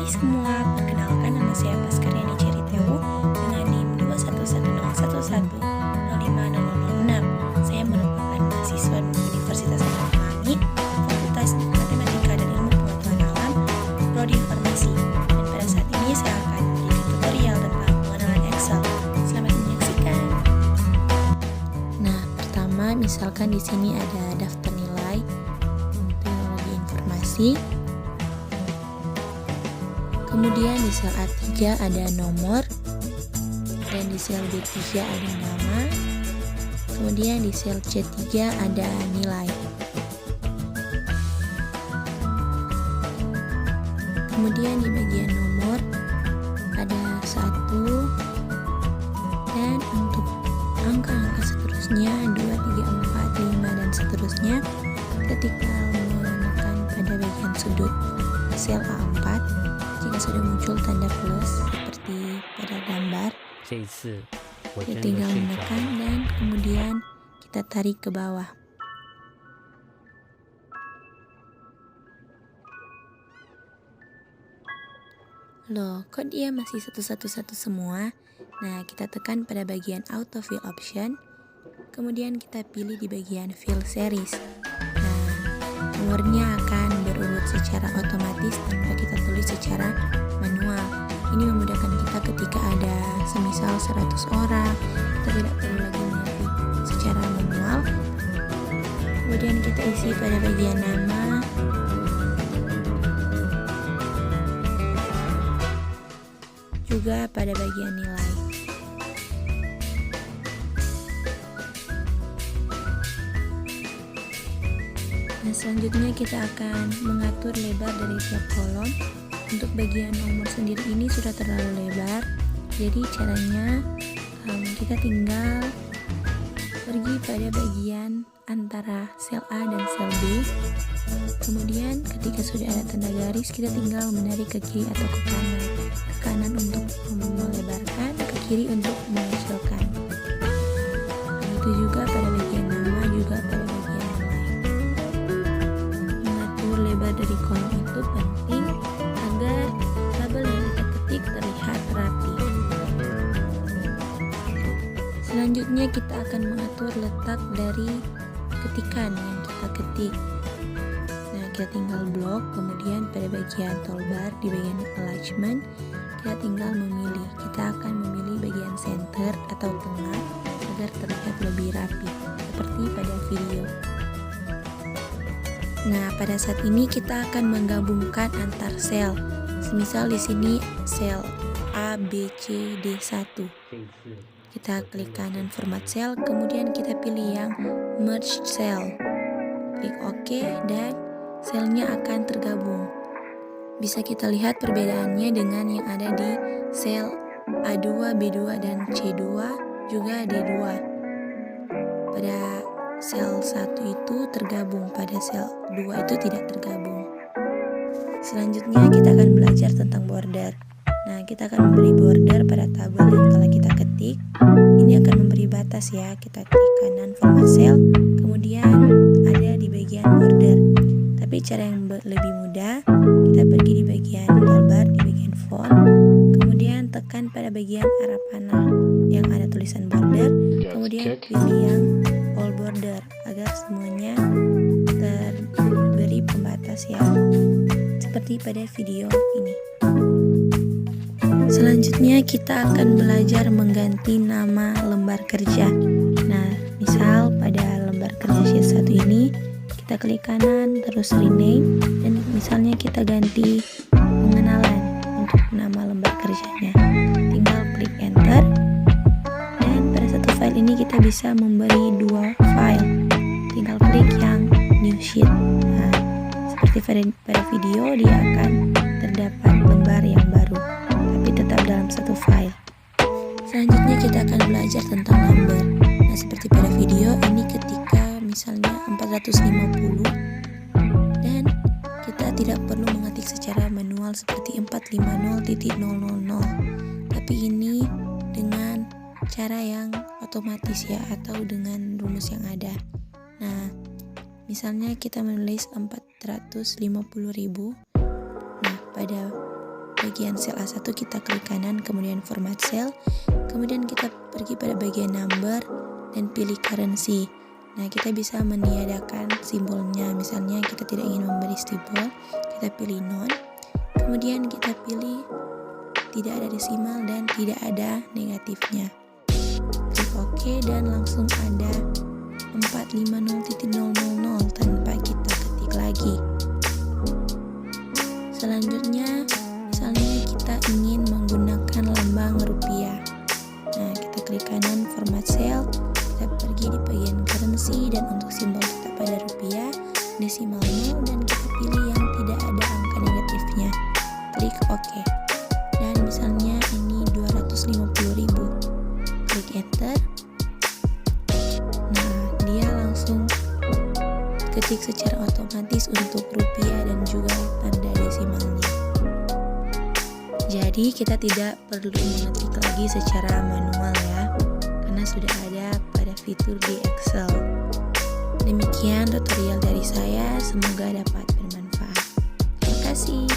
Hai semua, perkenalkan nama saya Paskariani Ceriteu dengan NIM 21101105006. Saya merupakan mahasiswa Universitas Kami, Fakultas Matematika dan Ilmu Pengetahuan Alam, Prodi Farmasi. Dan pada saat ini saya akan memberi tutorial tentang pengenalan Excel. Selamat menyaksikan. Nah, pertama misalkan di sini ada daftar nilai, teknologi informasi. Kemudian di sel A3 ada nomor, dan di sel B3 ada nama, kemudian di sel C3 ada nilai. Kemudian di bagian nomor ada 1, dan untuk angka-angka seterusnya 2, 3, 4, 5 dan seterusnya ketika menekan pada bagian sudut sel A4, jika sudah muncul tanda plus seperti pada gambar, kita tinggal menekan dan kemudian kita tarik ke bawah. Loh, kok dia masih satu semua? Nah, kita tekan pada bagian autofill option, kemudian kita pilih di bagian fill series. Nah, nomornya akan berurut secara otomatis tanpa kita tulis secara manual. Ini memudahkan kita ketika ada semisal 100 orang, kita tidak perlu lagi mengetik secara manual. Kemudian kita isi pada bagian nama, juga pada bagian nilai. Nah, selanjutnya kita akan mengatur lebar dari tiap kolom. Untuk bagian nomor sendiri ini sudah terlalu lebar, jadi caranya kita tinggal pergi pada bagian antara sel A dan sel B. Kemudian ketika sudah ada tanda garis, kita tinggal menarik ke kiri atau ke kanan. Ke kanan untuk melebarkan, ke kiri untuk mengecilkan. Begitu juga pada bagian nama, juga pada bagian nilai. Mengatur lebar dari kolom itu penting agar tabel yang kita ketik terlihat rapi. Selanjutnya kita akan mengatur letak dari ketikan yang kita ketik. Nah, kita tinggal blok, kemudian pada bagian toolbar di bagian alignment kita tinggal memilih. Kita akan memilih bagian center atau tengah agar terlihat lebih rapi seperti pada video. Nah, pada saat ini kita akan menggabungkan antar sel. Semisal di sini sel A, B, C, D1. Kita klik kanan format sel, kemudian kita pilih yang merge cell. Klik OK dan selnya akan tergabung. Bisa kita lihat perbedaannya dengan yang ada di sel A2, B2 dan C2, juga D2. Pada sel 1 itu tergabung, pada sel 2 itu tidak tergabung. Selanjutnya kita akan belajar tentang border. Nah, kita akan memberi border pada tabel yang telah kita ketik. Ini akan memberi batas ya. Kita klik kanan format cell, kemudian ada di bagian border. Tapi cara yang lebih mudah, kita pergi di bagian toolbar, di bagian font, kemudian tekan pada bagian arah panah yang ada tulisan border, kemudian pilih yang all border agar semuanya terberi pembatas ya, seperti pada video ini. Selanjutnya kita akan belajar mengganti nama lembar kerja. Nah, misal pada lembar kerja sheet 1 ini kita klik kanan terus rename, dan misalnya kita ganti pengenalan untuk nama lembar kerjanya. Tinggal klik enter, dan pada satu file ini kita bisa memberi 2 file. Tinggal klik yang new sheet. Nah, seperti pada video dia akan terdapat lembar yang baru, tapi tetap dalam satu file. Selanjutnya kita akan belajar tentang number. Nah, seperti pada video ini ketika misalnya 450, dan kita tidak perlu mengetik secara manual seperti 450.000, tapi ini dengan cara yang otomatis ya, atau dengan rumus yang ada. Nah, misalnya kita menulis 450.000. Nah, pada bagian sel A1 kita klik kanan, kemudian format cell, kemudian kita pergi pada bagian number dan pilih currency. Nah, kita bisa meniadakan simbolnya, misalnya kita tidak ingin memberi simbol, kita pilih non, kemudian kita pilih tidak ada desimal dan tidak ada negatifnya. Klik OK dan langsung ada 450.000 tanpa kita ketik lagi. Selanjutnya, misalnya kita ingin menggunakan lambang rupiah. Nah, kita klik kanan format cell, kita pergi di bagian currency dan untuk simbol tetap pada rupiah, desimal 0 dan kita pilih yang tidak ada angka negatifnya. Klik OK. Dan misalnya ini 250.000. Klik enter. Nah, dia langsung ketik secara otomatis untuk rupiah dan juga tanda desimalnya. Jadi kita tidak perlu mengetik lagi secara manual ya, karena sudah ada pada fitur di Excel. Demikian tutorial dari saya, semoga dapat bermanfaat. Terima kasih.